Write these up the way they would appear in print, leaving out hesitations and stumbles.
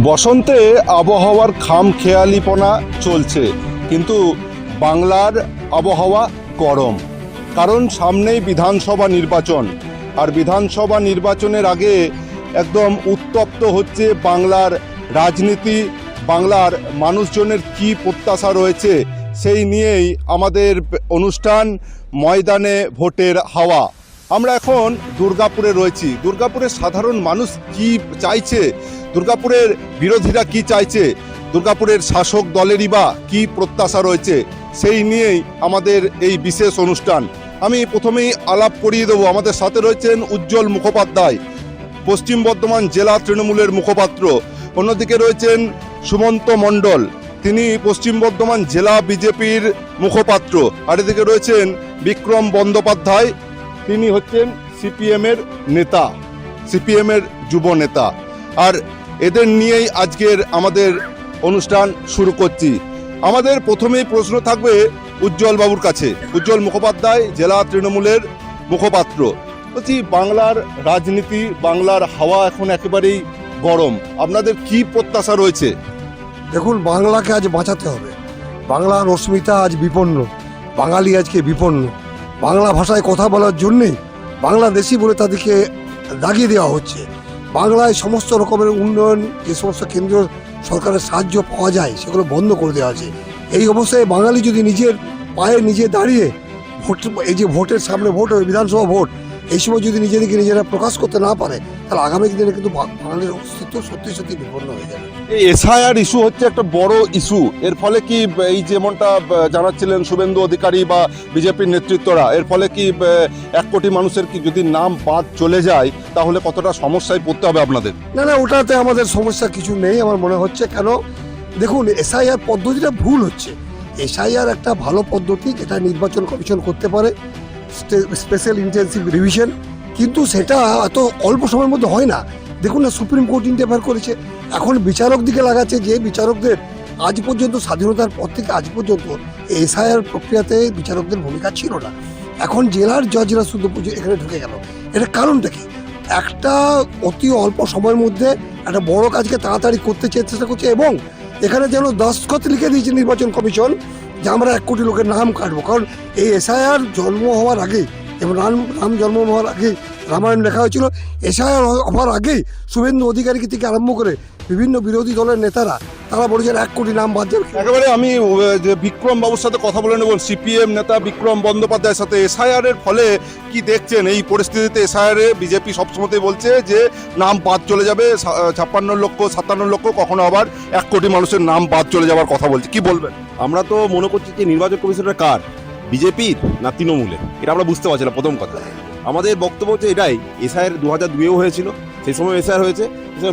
বসন্তে আবহাওয়ার খামখেয়ালিপনা চলছে, কিন্তু বাংলার আবহাওয়া গরম। কারণ সামনেই বিধানসভা নির্বাচন, আর বিধানসভা নির্বাচনের আগে একদম উত্তপ্ত হচ্ছে বাংলার রাজনীতি। বাংলার মানুষজনের কি প্রত্যাশা রয়েছে সেই নিয়েই আমাদের অনুষ্ঠান ময়দানে ভোটের হাওয়া। আমরা এখন দুর্গাপুরে রয়েছি। দুর্গাপুরের সাধারণ মানুষ কি চাইছে, দুর্গাপুরের বিরোধীরা কি চাইছে, দুর্গাপুরের শাসক দলেরই বা কী প্রত্যাশা রয়েছে, সেই নিয়েই আমাদের এই বিশেষ অনুষ্ঠান। আমি প্রথমেই আলাপ করিয়ে দেবো, আমাদের সাথে রয়েছেন উজ্জ্বল মুখোপাধ্যায়, পশ্চিম বর্ধমান জেলা তৃণমূলের মুখপাত্র। অন্যদিকে রয়েছেন সুমন্ত মণ্ডল, তিনি পশ্চিম বর্ধমান জেলা বিজেপির মুখপাত্র। আর এদিকে রয়েছেন বিক্রম বন্দ্যোপাধ্যায়, তিনি হচ্ছেন সিপিএমের নেতা, সিপিএমের যুব নেতা। আর এদের নিয়েই আজকের আমাদের অনুষ্ঠান শুরু করছি। আমাদের প্রথমেই প্রশ্ন থাকবে উজ্জ্বল বাবুর কাছে। উজ্জ্বল মুখোপাধ্যায়, জেলা তৃণমূলের মুখপাত্র। বলছি, বাংলার রাজনীতি, বাংলার হাওয়া এখন একেবারেই গরম, আপনাদের কি প্রত্যাশা রয়েছে? দেখুন, বাংলাকে আজ বাঁচাতে হবে। বাংলার অস্মিতা আজ বিপন্ন, বাঙালি আজকে বিপন্ন। বাংলা ভাষায় কথা বলার জন্যেই বাংলাদেশি বলে তাদেরকে দাগিয়ে দেওয়া হচ্ছে। বাংলায় সমস্ত রকমের উন্নয়ন, যে সমস্ত কেন্দ্রীয় সরকারের সাহায্য পাওয়া যায়, সেগুলো বন্ধ করে দেওয়া আছে। এই অবস্থায় বাঙালি যদি নিজের পায়ে নিজে দাঁড়িয়ে ভোট, এই যে ভোটের সামনে ভোট হবে, বিধানসভা ভোট, এই সময় যদি নিজেদেরকে নিজেরা প্রকাশ করতে না পারে, তাহলে আগামী দিনে কিন্তু বাঙালির অস্তিত্ব সত্যি সত্যি বিপন্ন হয়ে যাবে। এই এসআইআর ইস্যু হচ্ছে একটা বড় ইস্যু। এর ফলে কি এই যেমনটা জানাচ্ছিলেন শুভেন্দু অধিকারী বা বিজেপির নেতৃত্বরা, এর ফলে কি 1 কোটি মানুষের কি যদি নাম বাদ চলে যায়, তাহলে কতটা সমস্যায় পড়তে হবে আপনাদের? না না, ওটাতে আমাদের সমস্যা কিছু নেই আমার মনে হচ্ছে। কেন, দেখুন, এসআইআর পদ্ধতিটা ভুল হচ্ছে। এসআইআর একটা ভালো পদ্ধতি, যেটা নির্বাচন কমিশন করতে পারে, স্পেশাল ইন্টেন্সিভ রিভিশন, কিন্তু সেটা এত অল্প সময়ের মধ্যে হয় না। দেখুন না, সুপ্রিম কোর্ট ইন্টারফেয়ার করেছে। এখন বিচারক দিকে লাগাচ্ছে, যে বিচারকদের আজ পর্যন্ত স্বাধীনতার পর থেকে আজ পর্যন্ত এসআইআর প্রক্রিয়াতে বিচারকদের ভূমিকা ছিল না। এখন জেলার জজরা শুধু এখানে ঢুকে গেল। এটার কারণটা কি? একটা অতি অল্প সময়ের মধ্যে একটা বড় কাজকে তাড়াতাড়ি করতে চেষ্টা করছে, এবং এখানে যেন দস্তখত লিখে দিয়েছে নির্বাচন কমিশন যে আমরা 1 কোটি লোকের নাম কাটবো। কারণ এই এসআইআর জন্ম হওয়ার আগে, এবং রাম জন্ম হওয়ার আগে রামায়ণ লেখা হয়েছিল। এসআইআর হওয়ার আগেই শুভেন্দু অধিকারী থেকে আরম্ভ করে বিভিন্ন বিরোধী দলের নেতারা তারা বলেছেন 1 কোটি নাম বাদ যাবে। একেবারে আমি যে বিক্রম বাবুর সাথে কথা বলে নেব, সিপিএম নেতা বিক্রম বন্দ্যোপাধ্যায়ের সাথে। এসআইআর এর ফলে কি দেখছেন এই পরিস্থিতিতে? এসআইআর এ বিজেপি সবসময় বলছে যে নাম বাদ চলে যাবে, 56 লক্ষ 57 লক্ষ, কখনো আবার 1 কোটি মানুষের নাম বাদ চলে যাওয়ার কথা বলছে। কি বলবেন? আমরা তো মনে করছি যে নির্বাচন কমিশনটা কার, বিজেপির না তৃণমূলের, এটা আমরা বুঝতে পারছি না। প্রথম কথা, আমাদের বক্তব্য হচ্ছে এটাই, এসআইআর 2002-এও হয়েছিল, সেই সময় এসআইআর হয়েছে,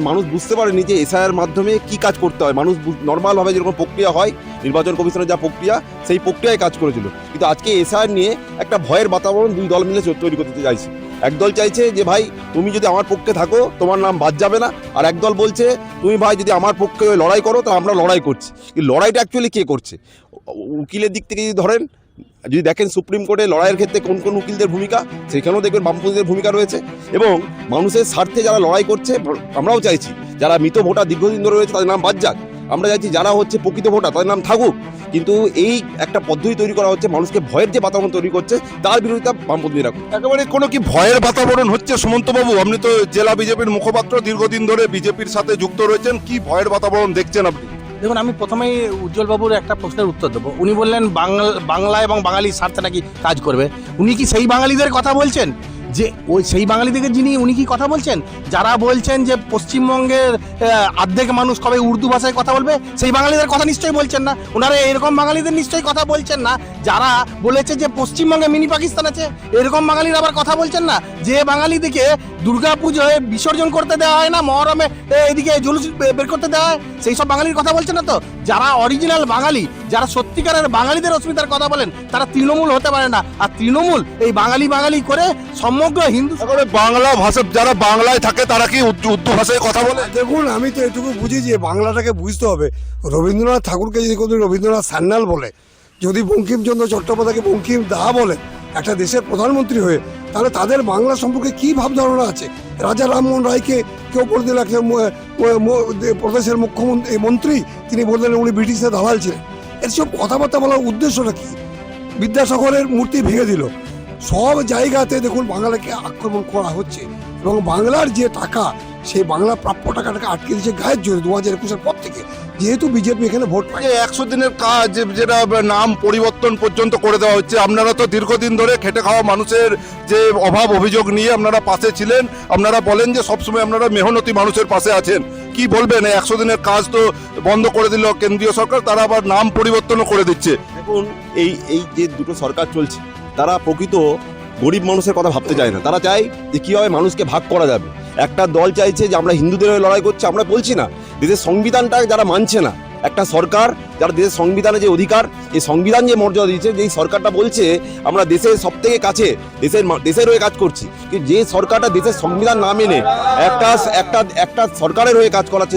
মানুষ বুঝতে পারেনি যে এসআইআর মাধ্যমে কি কাজ করতে হয়। মানুষ নর্মালভাবে যেরকম প্রক্রিয়া হয়, নির্বাচন কমিশনের যা প্রক্রিয়া, সেই প্রক্রিয়ায় কাজ করেছিল। কিন্তু আজকে এসআইআর নিয়ে একটা ভয়ের বাতাবরণ 2 দল মিলে তৈরি করতে চাইছে। একদল চাইছে যে ভাই তুমি যদি আমার পক্ষে থাকো তোমার নাম বাদ যাবে না, আর একদল বলছে তুমি ভাই যদি আমার পক্ষে লড়াই করো তো আমরা লড়াই করছি। কিন্তু লড়াইটা অ্যাকচুয়ালি কে করছে? উকিলের দিক থেকে যদি ধরেন, যদি দেখেন সুপ্রিম কোর্টে লড়াইয়ের ক্ষেত্রে কোন কোন উকিলদের ভূমিকা, সেখানেও দেখবেন বামপন্থীদের ভূমিকা রয়েছে। এবং মানুষের স্বার্থে যারা লড়াই করছে, আমরাও চাইছি যারা মৃত ভোটার দীর্ঘদিন ধরে রয়েছে তাদের নাম বাদ যাক। আমরা চাইছি যারা হচ্ছে প্রকৃত ভোটার তাদের নাম থাকুক। কিন্তু এই একটা পদ্ধতি তৈরি করা হচ্ছে, মানুষকে ভয়ের যে বাতাবরণ তৈরি করছে, তার বিরোধিতা বামপন্থীরা। একেবারে কোনো কি ভয়ের বাতাবরণ হচ্ছে? সুমন্ত বাবু, আপনি তো জেলা বিজেপির মুখপাত্র, দীর্ঘদিন ধরে বিজেপির সাথে যুক্ত রয়েছেন, কি ভয়ের বাতাবরণ দেখছেন আপনি? দেখুন, আমি প্রথমেই উজ্জ্বলবাবুর একটা প্রশ্নের উত্তর দেবো। উনি বললেন বাংলা এবং বাঙালির স্বার্থে নাকি কাজ করবে। উনি কি সেই বাঙালিদের কথা বলছেন, যে ওই সেই বাঙালিদের যিনি উনি কি কথা বলছেন যারা বলছেন যে পশ্চিমবঙ্গের অর্ধেক মানুষ কবে উর্দু ভাষায় কথা বলবে? সেই বাঙালিদের কথা নিশ্চয়ই বলছেন না। ওনারা এরকম বাঙালিদের নিশ্চয়ই কথা বলছেন না যারা বলেছে যে পশ্চিমবঙ্গে মিনি পাকিস্তান আছে। এরকম বাঙালির আবার কথা বলছেন না যে বাঙালিদিকে দুর্গা পুজোয় বিসর্জন করতে দেওয়া হয় না, মহরমে এদিকে জুলুস বের করতে দেওয়া হয়, সেই সব বাঙালির কথা বলছেন না। তো যারা অরিজিনাল বাঙালি, যারা সত্যিকারের বাঙালিদের অস্মিতার কথা বলেন, তারা তৃণমূল হতে পারে না। আর তৃণমূল এই বাঙালি করে সমগ্র হিন্দু বাংলা ভাষা, যারা বাংলায় থাকে তারা কি উর্দু ভাষায় কথা বলে? দেখুন, আমি তো এটুকু বুঝি যে বাংলাটাকে বুঝতে হবে। রবীন্দ্রনাথ ঠাকুরকে যদি কোনো রবীন্দ্রনাথ সান্যাল বলে, যদি বঙ্কিমচন্দ্র চট্টোপাধ্যায়কে বঙ্কিম দা বলে, একটা দেশের প্রধানমন্ত্রী হয়ে, তাহলে তাদের বাংলা সম্পর্কে কি ভাবধারণা আছে? রাজা রামমোহন রায়কে কেউ বলে দিল একজন প্রদেশের মুখ্যমন্ত্রী মন্ত্রী, তিনি বললেন উনি ব্রিটিশের দালাল ছিলেন। এসব কথাবার্তা বলার উদ্দেশ্যটা কি? বিদ্যাসাগরের মূর্তি ভেঙে দিল। সব জায়গাতে দেখুন বাংলাকে আক্রমণ করা হচ্ছে, এবং বাংলার যে টাকা, সেই বাংলা প্রাপ্য টাকাটাকে আটকে দিচ্ছে গায়ের জোরে 2021-এর পর থেকে, যেহেতু বিজেপি এখানে ভোট পায়। 100 দিনের কাজ যেটা নাম পরিবর্তন পর্যন্ত করে দেওয়া হচ্ছে, আপনারা তো দীর্ঘদিন ধরে খেটে খাওয়া মানুষের যে অভাব অভিযোগ নিয়ে আপনারা পাশে ছিলেন, আপনারা বলেন যে সবসময় আপনারা মেহনতি মানুষের পাশে আছেন, কি বলবেন? 100 দিনের কাজ তো বন্ধ করে দিল কেন্দ্রীয় সরকার, তারা আবার নাম পরিবর্তনও করে দিচ্ছে। এখন এই যে দুটো সরকার চলছে, তারা প্রকৃত গরিব মানুষের কথা ভাবতে চায় না। তারা চায় যে কীভাবে মানুষকে ভাগ করা যাবে। একটা দল চাইছে যে আমরা হিন্দুদের হয়ে লড়াই করছি, আমরা বলছি না। দেশের সংবিধানটা যারা মানছে না, একটা সরকার যারা দেশের সংবিধানে যে অধিকার, এই সংবিধান যে মর্যাদা দিয়েছে, যেই সরকারটা বলছে আমরা দেশের সব থেকে কাছে দেশের হয়ে কাজ করছি, কিন্তু যে সরকারটা দেশের সংবিধান না মেনে একটা সরকারের হয়ে কাজ করাচ্ছে,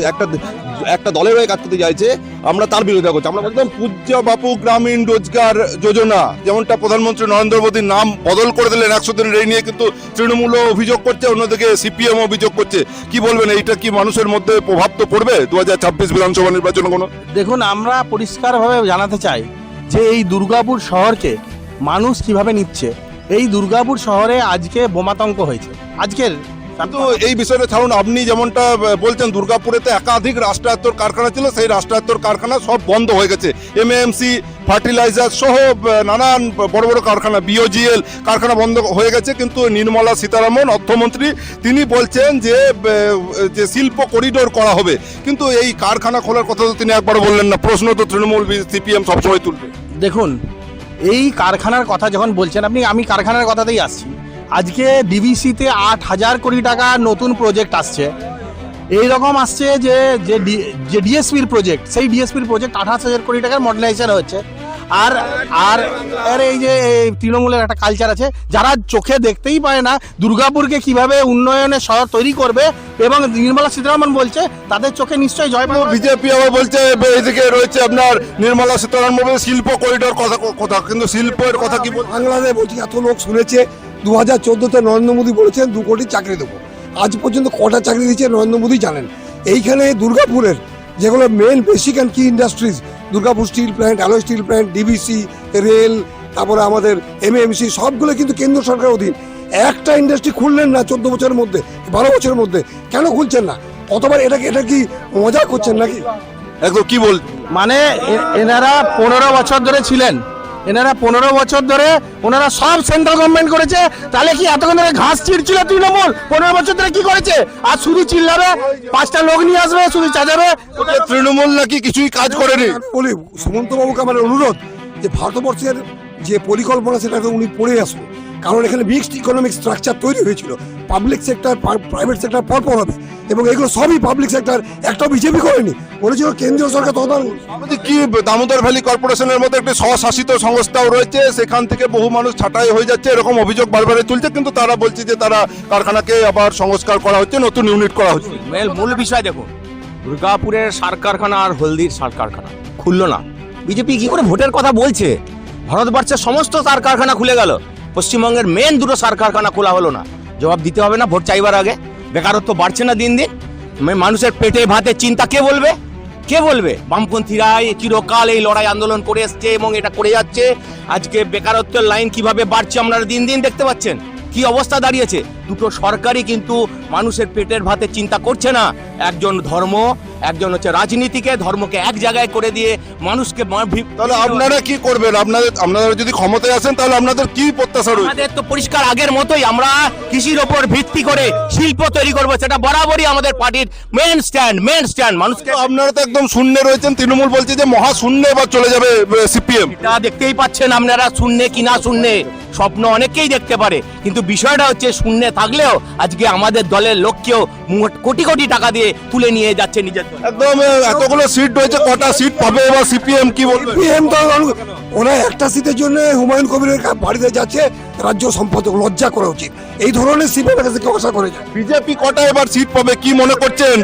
একটা দলের হয়ে কাজ করতে চাইছে, আমরা তার বিরোধিতা করছি। আমরা একদম পূজ্য বাপু গ্রামীণ রোজগার যোজনা, যেমনটা প্রধানমন্ত্রী নরেন্দ্র মোদীর নাম বদল করে দিলেন 100 দিনের, এই নিয়ে কিন্তু তৃণমূলও অভিযোগ করছে, অন্যদিকে সিপিএম অভিযোগ করছে। কি বলবেন, এইটা কি মানুষের মধ্যে প্রভাব তো পড়বে 2026 বিধানসভা নির্বাচনে কোনো? দেখুন, আমরা পরিষ্কারভাবে জানাতে চাই যে এই দুর্গাপুর শহরকে মানুষ কিভাবে নিচ্ছে। এই দুর্গাপুর শহরে আজকে বোমাতঙ্ক হয়েছে। আজকের কিন্তু এই বিষয়টা ছাড়ুন, আপনি যেমনটা বলছেন দুর্গাপুরেতে একাধিক রাষ্ট্রায়ত্তর কারখানা ছিল, সেই রাষ্ট্রায়ত্তর কারখানা সব বন্ধ হয়ে গেছে। এমএমসি, ফার্টিলাইজার সহ নানান বড় বড় কারখানা, বিওজিএল কারখানা বন্ধ হয়ে গেছে। কিন্তু নির্মলা সীতারামন অর্থমন্ত্রী, তিনি বলছেন যে শিল্প করিডোর করা হবে, কিন্তু এই কারখানা খোলার কথা তো তিনি একবারও বললেন না। প্রশ্ন তো তৃণমূল সিপিএম সবসময় তুলবে। দেখুন, এই কারখানার কথা যখন বলছেন আপনি, আমি কারখানার কথাতেই আসছি। আজকে ডিভিসিতে 8,000 কোটি টাকা নতুন প্রজেক্ট আসছে। এই রকম আসছে যে ডিএসপির প্রজেক্ট, সেই ডিএসপির প্রজেক্ট 28,000 কোটি টাকার মডেলাইজেশন হচ্ছে। আর আর আর এই যে তৃণমূলের একটা কালচার আছে, যারা চোখে দেখতেই পায় না দুর্গাপুরকে কিভাবে উন্নয়নের শহর তৈরি করবে, এবং নির্মলা সীতারামন বলছে তাদের চোখে নিশ্চয়ই জয় পাবে। বিজেপি আবার বলছে এদিকে রয়েছে আপনার নির্মলা সীতারামন শিল্প করিডোর কথা, কিন্তু শিল্পের কথা কি বলছে? বাংলাদেশ বলছি, এত লোক শুনেছে 2014-তে নরেন্দ্র মোদী বলেছেন 2 কোটি চাকরি দেবো। আজ পর্যন্ত কটা চাকরি দিয়েছে নরেন্দ্র মোদী জানেন? এইখানে দুর্গাপুরের যেগুলো মেন বেসিক অ্যান্ড কি industries, Durgapur steel plant, alloy steel plant, DBC, rail, তারপরে আমাদের এমএমসি, সবগুলো কিন্তু কেন্দ্র সরকারের অধীন। একটা ইন্ডাস্ট্রি খুললেন না 14 বছরের মধ্যে, 12 বছরের মধ্যে, কেন খুলছেন না? কতবার এটা কি মজা করছেন নাকি? একদম কি বল, মানে এনারা 15 বছর ধরে ছিলেন, ওনারা সব সেন্ট্রাল গভর্নমেন্ট করেছে। তাহলে কি এতক্ষণ ধরে ঘাস ছিঁড়ছিল তৃণমূল? 15 বছর ধরে কি করেছে? আর শুধু চিল্লাবে, 5টা লোক নিয়ে আসবে, শুধু চাজাবে। তৃণমূল নাকি কিছুই কাজ করেনি। বলি সুমন্ত বাবুকে আমার অনুরোধ যে ভারতবর্ষের যে পরিকল্পনা সেটাকে উনি পড়ে আসুন, কারণ এখানে মিক্সড ইকোনমিক স্ট্রাকচার তৈরি হয়েছিল। পাবলিক সেক্টর, প্রাইভেট সেক্টর পরপর হবে, এবং এগুলো সবই পাবলিক সেক্টর, একটাও বিজেপি করেনি, বলেছিল কেন্দ্রীয় সরকার তদারক। কি দামোদর ভ্যালি কর্পোরেশনের মতো একটি স্বশাসিত সংস্থাও রয়েছে, সেখান থেকে বহু মানুষ ছাঁটাই হয়ে যাচ্ছে, এরকম অভিযোগ বারবারই তুলছে, কিন্তু তারা বলছে যে তারা কারখানাকে আবার সংস্কার করা হচ্ছে, নতুন ইউনিট করা হচ্ছে। মূল বিষয় দেখুন, দুর্গাপুরের সার কারখানা আর হলদির সার কারখানা খুললো না। বিজেপি কি করে ভোটের কথা বলছে? ভারতবর্ষের সমস্ত সার কারখানা খুলে গেল, পশ্চিমবঙ্গের মেন 2টো সার কারখানা খোলা হলো না। জবাব দিতে হবে না ভোট চাইবার আগে? বেকারত্ব বাড়ছে না দিন দিন? মানুষের পেটে ভাতে চিন্তা কে বলবে? বামপন্থীরা চিরকাল এই লড়াই আন্দোলন করে এসছে এবং এটা করে যাচ্ছে। আজকে বেকারত্বের লাইন কিভাবে বাড়ছে আপনারা দিন দিন দেখতে পাচ্ছেন। কি অবস্থা দাঁড়িয়েছে? 2টো সরকারই কিন্তু মানুষের পেটের ভাতে চিন্তা করছে না। একজন ধর্ম, একজন হচ্ছে রাজনীতিকে, ধর্মকে এক জায়গায় করে দিয়ে মানুষকে। তাহলে আপনারা কি করবেন? আপনারা যদি ক্ষমতায় আসেন তাহলে আপনাদের কি প্রত্যাশা রয়েছে? আমাদের তো পরিষ্কার আগের মতোই, আমরা কৃষির ওপর ভিত্তি করে শিল্প তৈরি করবো, সেটা বরাবরই আমাদের পার্টির মেন স্ট্যান্ড। মানুষকে আপনারা তো একদম শূন্যে রয়েছেন, তৃণমূল বলছে যে মহা শূন্যে এবার চলে যাবে সিপিএম। তা দেখতেই পাচ্ছেন আপনারা, শূন্যে কি না শূন্যে, স্বপ্ন অনেকেই দেখতে পারে, কিন্তু বিষয়টা হচ্ছে শূন্যে থাকলেও আজকে আমাদের দলের লোককেও কোটি কোটি টাকা দিয়ে তুলে নিয়ে যাচ্ছে নিজের দল। একদম এতগুলো সিট রয়েছে, কটা সিট পাবে এবার সিপিএম কি বলবে? সিপিএম তো ওরা একটা সিটের জন্য হুমায়ুন কবিরের বাড়িতে যাচ্ছে রাজ্য সম্পাদক, লজ্জা করা উচিত। এই ধরনের সিপিএম এর কাছে কেউ আশা করে যায়? বিজেপি কটা এবার সিট পাবে কি মনে করছেন?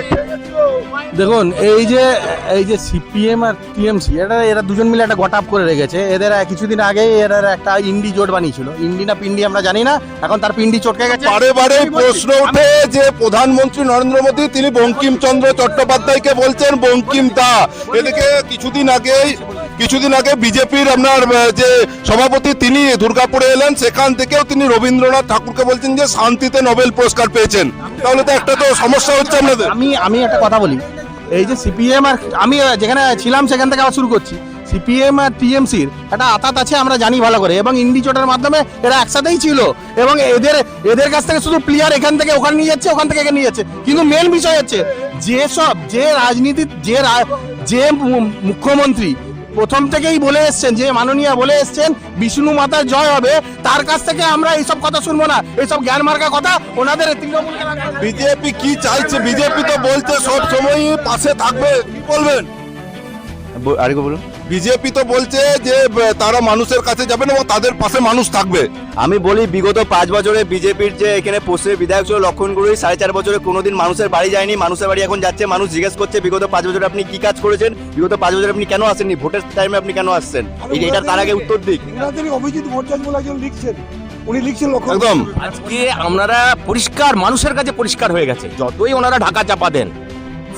দেখুন এই যে সিপিএম আর টিএমসি এরা দুজন মিলে একটা গটাপ করে রেখেছে। এদের কিছুদিন আগেই এরা একটা ইন্ডি জোট বানিয়েছিল, ইন্ডি না পিন্ডি আমরা জানি না, এখন তার পিন্ডি চটকে গেছে। বারে বারে প্রশ্ন ওঠে যে প্রধানমন্ত্রী নরেন্দ্র মোদী তিনি বঙ্কিমচন্দ্র চট্টোপাধ্যায়কে বলছেন বঙ্কিম দা। এদিকে কিছুদিন আগে বিজেপির আপনার যে সভাপতি তিনি দুর্গাপুরে এলেন, সেখান থেকেও তিনি রবীন্দ্রনাথ ঠাকুরকে বলছেন যে শান্তিতে নোবেল পুরস্কার পেয়েছেন। তাহলে তো একটা তো সমস্যা হচ্ছে আপনাদের। আমি একটা কথা বলি, এই যে সিপিএম আর আমি যেখানে ছিলাম সেখান থেকে আবার শুরু করছি, সিপিএম আর টিএমসির একটা আতাত আছে আমরা জানি ভালো করে, এবং ইন্ডি জোটের মাধ্যমে এরা একসাথেই ছিল, এবং এদের কাছ থেকে শুধু প্লেয়ার এখান থেকে ওখানে নিয়ে যাচ্ছে, ওখান থেকে এখানে নিয়ে যাচ্ছে। কিন্তু মেন বিষয় হচ্ছে যে রাজনীতির যে মুখ্যমন্ত্রী প্রথম থেকেই বলে এসছেন, যে মাননীয় বলে এসছেন বিষ্ণু মাতার জয় হবে, তার কাছ থেকে আমরা এইসব কথা শুনবো না, এইসব জ্ঞান মার্কা কথা ওনাদের তৃণমূল। বিজেপি কি চাইছে? বিজেপি তো বলছে সব সময় পাশে থাকবে, কি বলবেন? আরেকবার বলুন। বিজেপি তো বলছে যে তারা মানুষের কাছে যাবেন এবং তাদের পাশে মানুষ থাকবে। আমি বলি বিগত 5 বছরে বিজেপির যে এখানে পশ্চিমের বিধায়ক ছিল লক্ষণ গুরুই 4.5 বছরে কোনোদিন মানুষের বাড়ি যায়নি, মানুষের বাড়ি এখন যাচ্ছে। মানুষ জিজ্ঞেস করছে বিগত 5 বছরে আপনি কি কাজ করেছেন, বিগত 5 বছরে আপনি কেন আসেননি, ভোটের টাইমে আপনি কেন আসছেন, এটা তার আগে উত্তর দিক। অভিজিৎ ভট্টাচার্য বলে একজন লিখছেন, উনি লিখছেন লক্ষ্য একদম আজকে আমরা পরিষ্কার, মানুষের কাছে পরিষ্কার হয়ে গেছে, যতই ওনারা ঢাকা চাপা দেন,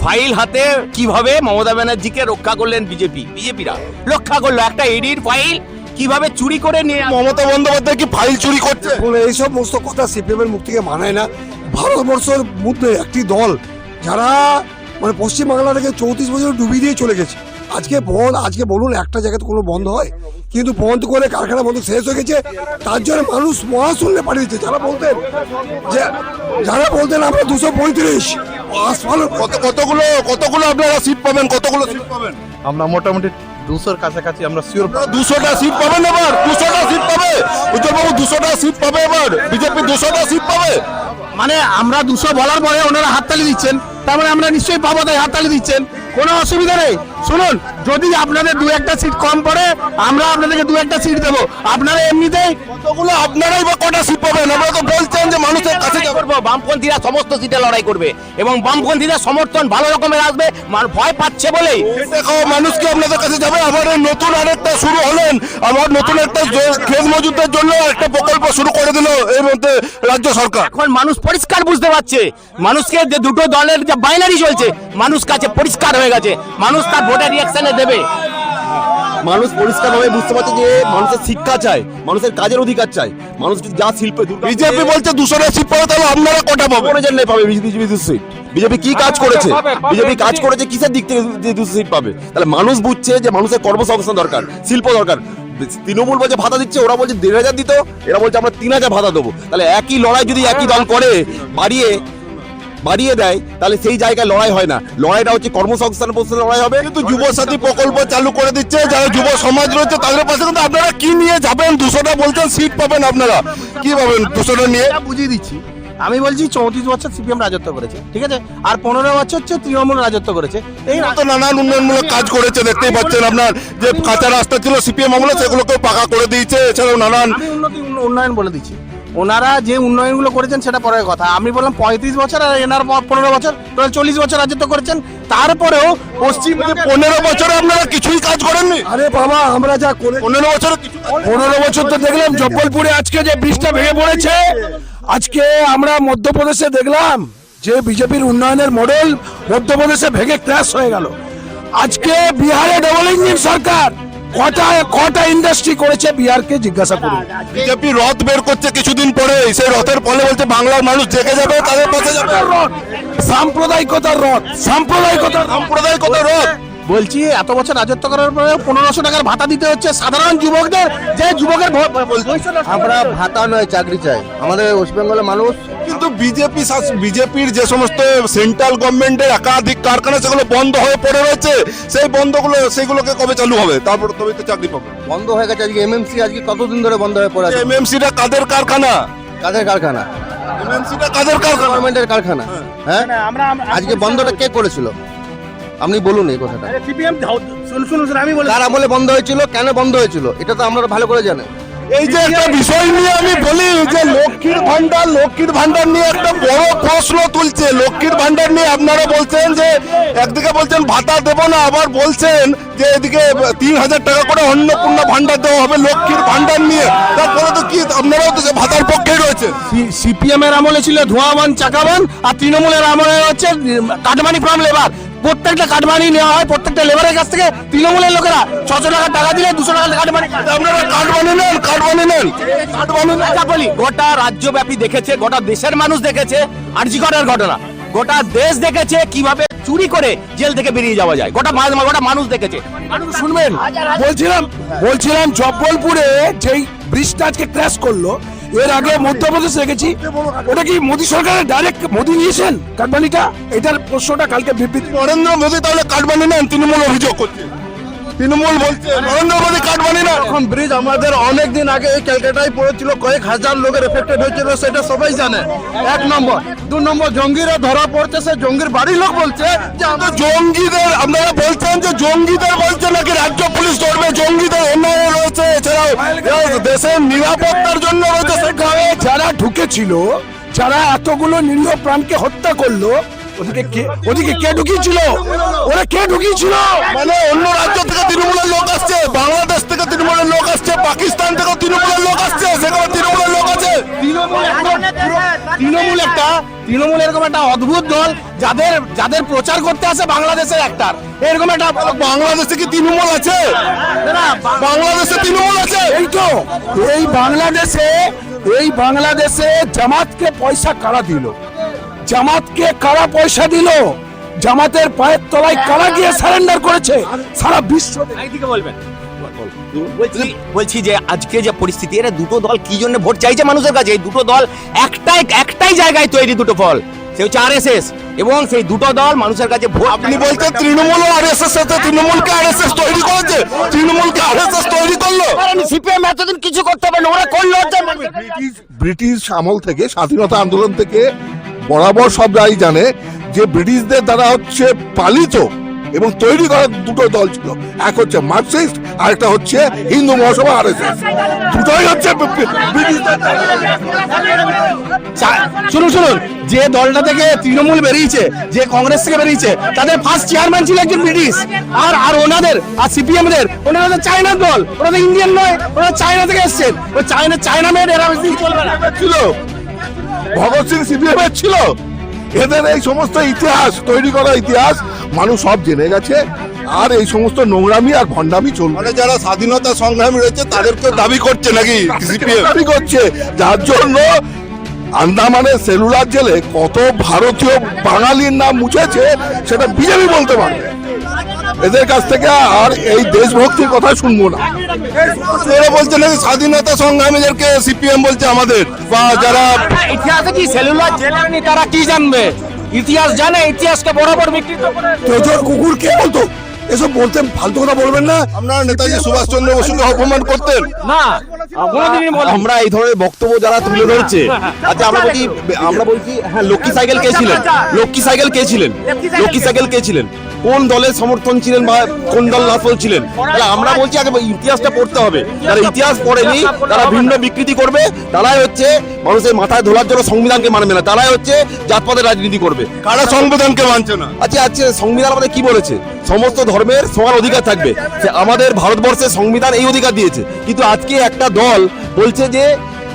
ফাইল হাতে কিভাবে মমতা ব্যানার্জিকে রক্ষা করলেন বিজেপিরা রক্ষা করলো, একটা ইডির ফাইল কিভাবে চুরি করে নিয়ে। মমতা বন্দ্যোপাধ্যায় কি ফাইল চুরি করছে? এই সমস্ত কথা সিপিএম এর মুখ থেকে মানায় না। ভারতবর্ষের মধ্যে একটি দল যারা মানে পশ্চিমবাংলা থেকে 34 বছর ডুবিয়ে দিয়ে চলে গেছে, আজকে বলুন একটা জায়গাতে কোনো বন্ধ হয়, কিন্তু বন্ধ করে কারখানা বন্ধ শেষ হয়ে গেছে, তার জন্য মানুষ মহাশূন্যে পাঠিয়েছে। যারা বলতেন আমরা 235 কতগুলো আপনারা সিট পাবেন, কতগুলো সিট পাবেন? আমরা মোটামুটি 200-র কাছাকাছি আমরা শিওর। 200টা সিট পাবেন এবার, 200টা সিট পাবে উজ্জ্বলবাবু, 200টা সিট পাবে এবার বিজেপি, 200টা সিট পাবে। মানে আমরা 200 বলার পরে ওনারা হাততালি দিচ্ছেন, তার মানে আমরা নিশ্চয়ই পাবো, তাই হাততালি দিচ্ছেন, কোনো অসুবিধা নেই। শুনুন, যদি আপনাদের 2-1টা সিট কম পড়ে আমরা আপনাদেরকে 2-1টা সিট দেবো, আপনারা এমনিতেই কতগুলো আপনারাই বা কটা সিট পাবেন? আমরা তো বলছেন যে মানুষের কাছে যাবে। করবো, বামপন্থীরা সমস্ত সিটে লড়াই করবে এবং বামপন্থীদের সমর্থন ভালো রকমের আসবে, ভয় পাচ্ছে বলেই দেখো মানুষ কি আপনাদের কাছে যাবে? আবার এই নতুন আরেকটা শুরু হলেন, আবার নতুন একটা খেত মজুরদের জন্য একটা প্রকল্প শুরু করে দিল এর মধ্যে রাজ্য সরকার। এখন মানুষ পরিষ্কার বুঝতে পারছে, মানুষকে যে দুটো দলের যে বাইনারি চলছে মানুষ কাছে পরিষ্কার হয়ে গেছে, মানুষ তার ভোটের রিয়াকশনে দেবে। মানুষ পরিষ্কারভাবে বুঝতে পারছে যে মানুষের শিক্ষা চাই, মানুষের কাজের অধিকার চাই, মানুষ যা শিল্পে বিজেপি বলছে 200টা সিট পাবে, তাহলে আপনারা কটা পাবেন? কোনো জন্য পাবে বিজেপি 200 সিট। বিজেপি কি কাজ করেছে? বিজেপি কাজ করেছে কিসের দিক থেকে যে 200 সিট পাবে? তাহলে মানুষ বুঝছে যে মানুষের কর্মসংস্থান দরকার, শিল্প দরকার। তৃণমূল বলছে ভাতা দিচ্ছে, ওরা বলছে 1,500 দিত, এরা বলছে আমরা 3,000 ভাতা দেবো। তাহলে একই লড়াই যদি একই দল করে বাড়িয়ে দেয়, তাহলে সেই জায়গায় লড়াই হয় না, লড়াইটা হচ্ছে কর্মসংস্থান প্রশ্নে লড়াই হবে। কিন্তু যুবসাথী প্রকল্প চালু করে দিচ্ছে, যারা যুব সমাজ রয়েছে তাদের পাশে, কিন্তু আপনারা কি নিয়ে যাবেন? 200টা বলছেন সিট পাবেন, আপনারা কি পাবেন 200টা নিয়ে? এটা বুঝিয়ে দিচ্ছি। আমি বলছি 34 বছর সিপিএম রাজত্ব করেছে, ঠিক আছে, আর 15 বছর হচ্ছে তৃণমূল রাজত্ব করেছে। এই তো নানান উন্নয়নমূলক কাজ করেছে, দেখতেই পাচ্ছেন আপনার যে কাঁচা রাস্তা ছিল সিপিএম আমলে সেগুলোকে পাকা করে দিয়েছে, এছাড়াও নানান আমি উন্নয়ন বলে দিচ্ছি, ওনারা যে উন্নয়নগুলো করেছেন সেটা পরের কথা। আমি বললাম 35 বছর আর এনার 15 বছর, টোটাল 40 বছর রাজত্ব করেছেন, তারপরেও পশ্চিম 15 বছরে আপনারা কিছুই কাজ করেননি। আরে বাবা, আমরা যা করে 15 বছরে 15 বছর তো দেখলাম জব্বলপুরে আজকে যে ব্রিজটা ভেঙে পড়েছে, আজকে আমরা মধ্যপ্রদেশে দেখলাম যে বিজেপির উন্নয়নের মডেল মধ্যপ্রদেশে ভেঙে ক্র্যাশ হয়ে গেল। আজকে বিহারে ডবল ইঞ্জিন সরকার, কটা ইন্ডাস্ট্রি করেছে বিহারকে জিজ্ঞাসা করুন। বিজেপি রথ বের করছে কিছুদিন পরে, সেই রথের ফলে বলছে বাংলার মানুষ জেগে যাবে, তাদের পাশে যাবে। সাম্প্রদায়িকতার রথ, সাম্প্রদায়িকতার রথ। বলছি এত বছর রাজত্ব করার পরে 1500 টাকার ভাতা দিতে হচ্ছে সাধারণ যুবকদের, যে যুবকের আমরা ভাতা নয় চাকরি চাই, আমাদের ওয়েস্ট বেঙ্গলের মানুষ। কিন্তু বিজেপির যে সমস্ত সেন্ট্রাল গভর্নমেন্টের একাধিক কারখানা সেগুলো বন্ধ হয়ে পড়ে রয়েছে, সেইগুলোকে কবে চালু হবে? তারপর তবে তো চাকরি পাবে। বন্ধ হয়ে গেছে আজকে এমএমসি, আজকে কতদিন ধরে বন্ধ হয়ে পড়ে আছে। এমএমসিটা কাদের কারখানা? কাদের কারখানা? এমএমসিটা কাদের কারখানা? গভর্নমেন্টের কারখানা। হ্যাঁ, আজকে বন্ধটা কে করেছিল আপনি বলুন এই কথাটা। সিপিএম শুনুন, আমি বলি কার আমলে বন্ধ হয়েছিল, কেন বন্ধ হয়েছিল, এটা তো আমরা ভালো করে জানেন। এই যে একটা বিষয় নিয়ে আমি বলি যে লক্ষ্মীর ভান্ডার নিয়ে একটা বড় প্রশ্ন তুলছে। লক্ষ্মীর ভান্ডার নিয়ে আপনারা বলছেন যে একদিকে বলছেন ভাতা দেবো না, আবার বলছেন যে এদিকে 3,000 টাকা করে অন্নপূর্ণা ভান্ডার দেওয়া হবে লক্ষ্মীর ভান্ডার নিয়ে। তারপরে তো কি আপনারাও তো ভাতার পক্ষেই রয়েছে। সিপিএম এর আমলে ছিল ধোঁয়াবান চাকাবান, আর তৃণমূলের আমলে হচ্ছে কাটমানি ফ্রম লেবার। প্রত্যেকটা কাটমানি নেওয়া হয় প্রত্যেকটা লেবারের কাছ থেকে। তৃণমূলের লোকেরা 600 টাকা টাকা দিলে 200 টাকা কাটমানি। আপনারা কাটমানি নেন। বলি গোটা রাজ্যব্যাপী দেখেছে, গোটা দেশের মানুষ দেখেছে আরজিকরের ঘটনা, গোটা দেশ দেখেছে কিভাবে চুরি করে জেল থেকে বেরিয়ে যাওয়া যায়, গোটা মানুষ দেখেছে। মানুষ শুনবেন, বলছিলাম জব্বলপুরে যেই ব্রিজটা আজকে ক্র্যাশ করলো, এর আগে মধ্যপ্রদেশে দেখেছি। ওটা কি মোদী সরকারের ডাইরেক্ট মোদী নিয়েছেন কাটমানিটা? এটার প্রশ্নটা কালকে বিবৃতি। নরেন্দ্র মোদী তাহলে কাটমানি নেন? তৃণমূল অভিযোগ করছে, তৃণমূল বলছে নরেন্দ্র মোদী কাটমানি না। এখন ব্রিজ আমাদের অনেক দিন আগে এই ক্যালকাটায় পড়েছিল, কয়েক হাজার লোকের এফেক্টেড হয়েছিল, সেটা সবাই জানে। 1 নম্বর। 2 নম্বর, জঙ্গিরা ধরা পড়ছে, সে জঙ্গির বাড়ির লোক বলছে যে আমরা জঙ্গিদের আপনারা বলছেন যে জঙ্গিদের বলছে নাকি রাজ্য পুলিশ ধরবে? জঙ্গিদের অন্যায় রয়েছে, এছাড়াও দেশের নিরাপত্তার জন্য রয়েছে। সেখানে যারা ঢুকেছিল, যারা এতগুলো নিরীহ প্রাণকে হত্যা করলো, ওদিকে কে ঢুকিয়েছিল? ওরা কে ঢুকিয়েছিল? মানে অন্য রাজ্য থেকে তৃণমূলের লোক আসছে, বাংলাদেশ থেকে তৃণমূলের লোক আসছে, পাকিস্তান থেকে তৃণমূলের লোক আসছে, সেখানে তৃণমূলের লোক আছে। তৃণমূল এরকম একটা অদ্ভুত দল যাদের প্রচার করতে আসে বাংলাদেশের একটার এরকম একটা। বাংলাদেশে কি তৃণমূল আছে? বাংলাদেশে তৃণমূল আছে। এই বাংলাদেশে জামাতকে পয়সা কারা দিল? জামাতকে কারা পয়সা দিল? জামাতের পায়ের তলায় কারা গিয়ে সারেন্ডার করেছে? সারা বিশ্ব বলবেন। বলছি যে আজকে যে পরিস্থিতি, এরা দুটো দল কি জন্য ভোট চাইছে মানুষের কাছে? এই দুটো দল একটাই জায়গায় তৈরি, দুটো ফল, সে হচ্ছে আরএসএস, এবং সেই দুটো দল মানুষের কাছে ভোট। আপনি বলছেন তৃণমূল ও আরএসএস সাথে, তৃণমূলকে আরএসএস তৈরি করেছে, তৃণমূলকে আরএসএস তৈরি করলো। সিপিএম এতদিন কিছু করতে পারে না, ওরা করলো। ব্রিটিশ আমল থেকে, স্বাধীনতা আন্দোলন থেকে বরাবর সব রাই জানে যে ব্রিটিশদের দ্বারা হচ্ছে পালিত এবং তৈরি করা দুটো দল ছিল, এক হচ্ছে মার্কসিস্ট আর একটা হচ্ছে হিন্দু মহাসভা আরএসএস। দুটোই হচ্ছে শুনুন, যে দলটা থেকে তৃণমূল বেরিয়েছে, যে কংগ্রেস থেকে বেরিয়েছে, তাদের ফার্স্ট চেয়ারম্যান ছিল একজন ব্রিটিশ। আর ওনাদের আর সিপিএম ওনাদের চায়নার দল, ওনাদের ইন্ডিয়ান নয়, ওরা চায়না থেকে এসছেন। ওই চায়না মেড এরা বেশি চলবে না। ছিল ভগৎ সিং সিপিএম এর ছিল। এদের এই সমস্ত ইতিহাস, তৈরি করা ইতিহাস মানুষ সব জেনে গেছে। আর এই সমস্ত নোংরামি আর ভণ্ডামি চলবে। মানে যারা স্বাধীনতা সংগ্রামী রয়েছে তাদেরকে দাবি করছে নাকি সিপিএম? দাবি করছে, যার জন্য আন্দামানের সেলুলার জেলে কত ভারতীয় বাঙালির নাম মুছেছে সেটা বিজেপি বলতে পারবে। এদের কাছ থেকে আর এই দেশভক্তির কথা শুনবো না। এরা বলছে নাকি স্বাধীনতা সংগ্রামীদেরকে সিপিএম বলছে আমাদের, বা যারা ইতিহাসে কি সেলুলার জেলেনি তারা কি জানবে? ইতিহাস জানে, ইতিহাসকে বরাবর বিকৃত করে। তোজোর কুকুর কে বলতো? এসব বলতেন, ফালতু কথা বলবেন না। আপনারা নেতাজি সুভাষচন্দ্র বসুকে অপমান করতেন না, আমরা এই ধরনের বক্তব্য যারা তুলে ধরছে, আচ্ছা আমরা বলছি হ্যাঁ, লক্ষ্মী সাইকেল কে ছিলেন? কোন দলের সমর্থন ছিলেন বা কোন দল নাফল ছিলেন? তাহলে আমরা বলছি আগে ইতিহাসটা পড়তে হবে। যারা ইতিহাস পড়েনি, তারা ভিন্ন বিকৃতি করবে, তারাই হচ্ছে মানুষের মাথায় ধোলার জন্য সংবিধানকে মানবে না, তারাই হচ্ছে জাতপাতের রাজনীতি করবে। কারা সংবিধানকে মানছে না? আচ্ছা সংবিধান আমাদের কি বলেছে? সমস্ত ধর্মের সমান অধিকার থাকবে। আমাদের ভারতবর্ষের সংবিধান এই অধিকার দিয়েছে। কিন্তু আজকে একটা দল বলছে যে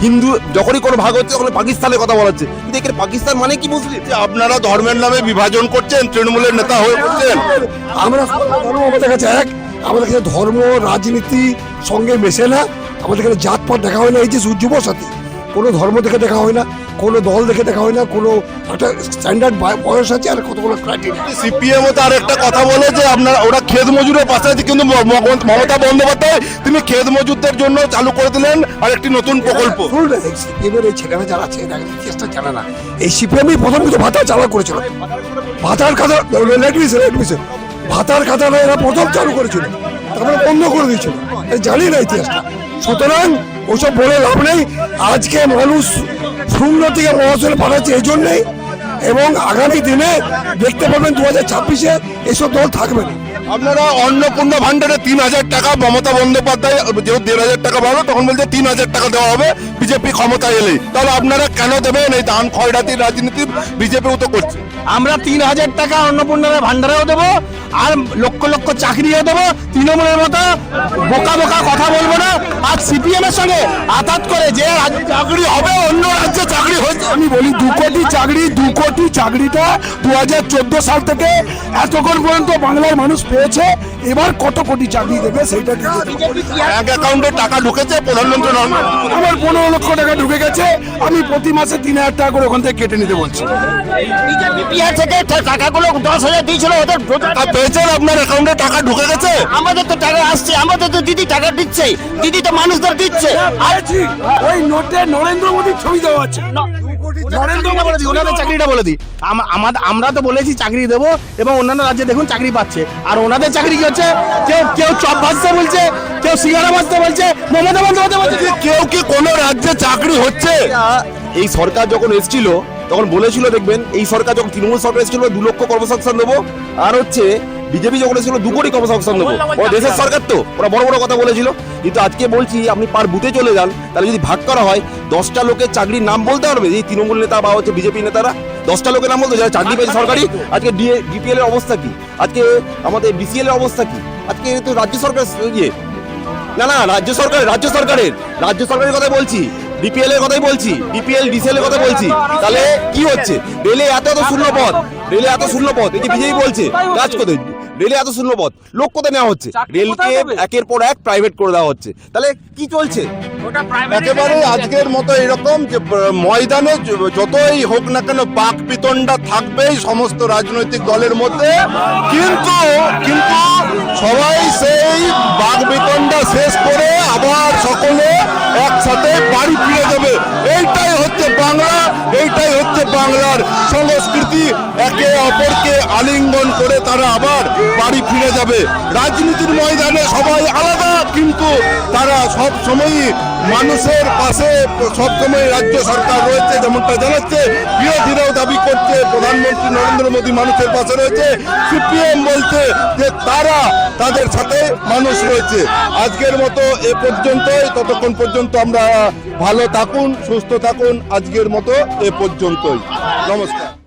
হিন্দু যখনই কোনো ভাগ হচ্ছে তখন পাকিস্তানের কথা বলা হচ্ছে। কিন্তু এখানে পাকিস্তান মানে কি মুসলিম? আপনারা ধর্মের নামে বিভাজন করছেন, তৃণমূলের নেতা হয়ে পড়ছেন। আমরা ধর্ম আমাদের কাছে এক, আমাদের কাছে ধর্ম রাজনীতি সঙ্গে মেশে না। আমাদের কাছে জাতপাত দেখা হয় না। এই যে যুব সাথী, কোনো ধর্ম দেখে দেখা হয় না, কোনো দল দেখে দেখা হয় না, কোনো একটা স্ট্যান্ডার্ড বয়স আছে আর কতগুলো ক্রাইটেরিয়া। সিপিএম তো আর একটা কথা বলে যে আপনারা ওরা ক্ষেত মজুরের পাশে আছে, কিন্তু মমতা বন্দ্যোপাধ্যায় তিনি ক্ষেত মজুরদের জন্য চালু করে দিলেন আর একটি নতুন প্রকল্প। সিপিএম এর এই ছেলেরা যারা আছে এরা ইতিহাসটা জানে না। এই সিপিএমই প্রথম কিন্তু ভাতা চালু করেছিল। ভাতার খাতা ভাতার খাতাটা এরা প্রথম চালু করেছিল, তারপরে বন্ধ করে দিয়েছিল। জানি না ইতিহাসটা। সুতরাং ওসব বলে লাভ নেই। আজকে মানুষ শূন্য থেকে মহাশূন্য পাঠাচ্ছে এই জন্যেই, এবং আগামী দিনে দেখতে পাবেন 2026-এ এইসব দল থাকবে না। আপনারা অন্নপূর্ণা ভান্ডারে 3,000 টাকা মমতা বন্দ্যোপাধ্যায় যেহেতু 1,500 টাকা বাড়লো তখন বলছে 3,000 টাকা দেওয়া হবে বিজেপি ক্ষমতায় এলেই, তাহলে আপনারা কেন দেবেন? এই ধান খয়রাতির রাজনীতি বিজেপিও তো করছে। আমরা 3,000 টাকা অন্নপূর্ণার ভান্ডারেও দেবো আর লক্ষ লক্ষ চাকরিও দেবো। তৃণমূলের মতো বোকা বোকা কথা বলবো না। আর সিপিএম এর সঙ্গে আঘাত করে যে চাকরি হবে, অন্য রাজ্যে চাকরি হচ্ছে। আমি বলি 2 কোটি চাকরি, 2 কোটি চাকরিটা 2014 সাল থেকে এতক্ষণ পর্যন্ত বাংলার মানুষ পেয়েছে। এবার কত কোটি চাকরি দেবে সেইটা ব্যাংক অ্যাকাউন্টে টাকা ঢুকেছে প্রধানমন্ত্রী আমার 15 লক্ষ টাকা ঢুকে গেছে। আমি প্রতি মাসে 3,000 টাকা করে ওখান থেকে কেটে নিতে বলছি। বিপিআর থেকে টাকাগুলো 10,000 দিয়েছিল, ওদের পেয়েছেন, আপনার অ্যাকাউন্টে টাকা ঢুকে গেছে। আমাদের তো টাকা আসছে, আমাদের তো দিদি টাকা দিচ্ছে, দিদি তো মানুষদের দিচ্ছে। ওই নোটে নরেন্দ্র মোদীর ছবি দেওয়া আছে। ওনাদের চাকরিটা বলে দিই, আমরা তো বলেছি চাকরি দেবো এবং অন্যান্য রাজ্যে দেখুন চাকরি পাচ্ছে। আর ওনাদের চাকরি কি হচ্ছে? কেউ চপ ভাজতে বলছে, কেউ সিঙ্গারা ভাজতে বলছে, মমতা বন্দ্যোপাধ্যায় বলছে কেউ কি কোনো রাজ্যে চাকরি হচ্ছে? এই সরকার যখন এসেছিল তখন বলেছিল, দেখবেন এই সরকার যখন তৃণমূল সরকার এসেছিল 2 লক্ষ কর্মসংস্থান দেবো, আর হচ্ছে বিজেপি যখন এসেছিল 2 কোটি কর্মসংস্থান দেবো। ওরা দেশের সরকার তো, ওরা বড় বড় কথা বলেছিল। কিন্তু আজকে বলছি আপনি পার বুথে চলে যান, তাহলে যদি ভাগ করা হয় 10টা লোকের চাকরির নাম বলতে পারবে এই তৃণমূল নেতা বা হচ্ছে বিজেপি নেতারা? 10টা লোকের নাম বলতে যারা চাকরি পেয়েছে সরকারি। আজকে ডিপিএল এর অবস্থা কি? আজকে আমাদের বিসিএল এর অবস্থা কি? আজকে তো রাজ্য সরকার ইয়ে না রাজ্য সরকারের কথা বলছি, ডিপিএল এর কথাই বলছি, ডিপিএল ডিসিএল এর কথা বলছি। তাহলে কি হচ্ছে? রেলে এত শূন্য পদ, এই যে বিজেপি বলছে কাজ করতে, রেলে এত শূন্য পদ, লোক কোথায় নেওয়া হচ্ছে? রেলকে একের পর এক প্রাইভেট করে দেওয়া হচ্ছে। তাহলে কি চলছে? একেবারে আজকের মতো এরকম যে ময়দানে যতই হোক না কেন বাক বিতণ্ডা থাকবেই সমস্ত রাজনৈতিক দলের মধ্যে, কিন্তু সবাই সেই বাক বিতণ্ডা শেষ করে আবার সকলে একসাথে বাড়ি ফিরে যাবে। এইটাই হচ্ছে বাংলা, এইটাই হচ্ছে বাংলার সংস্কৃতি। একে অপরকে আলিঙ্গন করে তারা আবার বাড়ি ফিরে যাবে। রাজনীতির ময়দানে সবাই আলাদা, কিন্তু তারা সব সময়ই মানুষের পাশে সবসময় রাজ্য সরকার রয়েছে, যেমনটা জানাচ্ছে। বিরোধীরাও দাবি করছে প্রধানমন্ত্রী নরেন্দ্র মোদী মানুষের পাশে রয়েছে। সিপিএম বলছে যে তারা তাদের সাথে মানুষ রয়েছে। আজকের মতো এ পর্যন্তই, ততক্ষণ পর্যন্ত আমরা ভালো থাকুন, সুস্থ থাকুন। আজকের মতো এ পর্যন্তই, নমস্কার।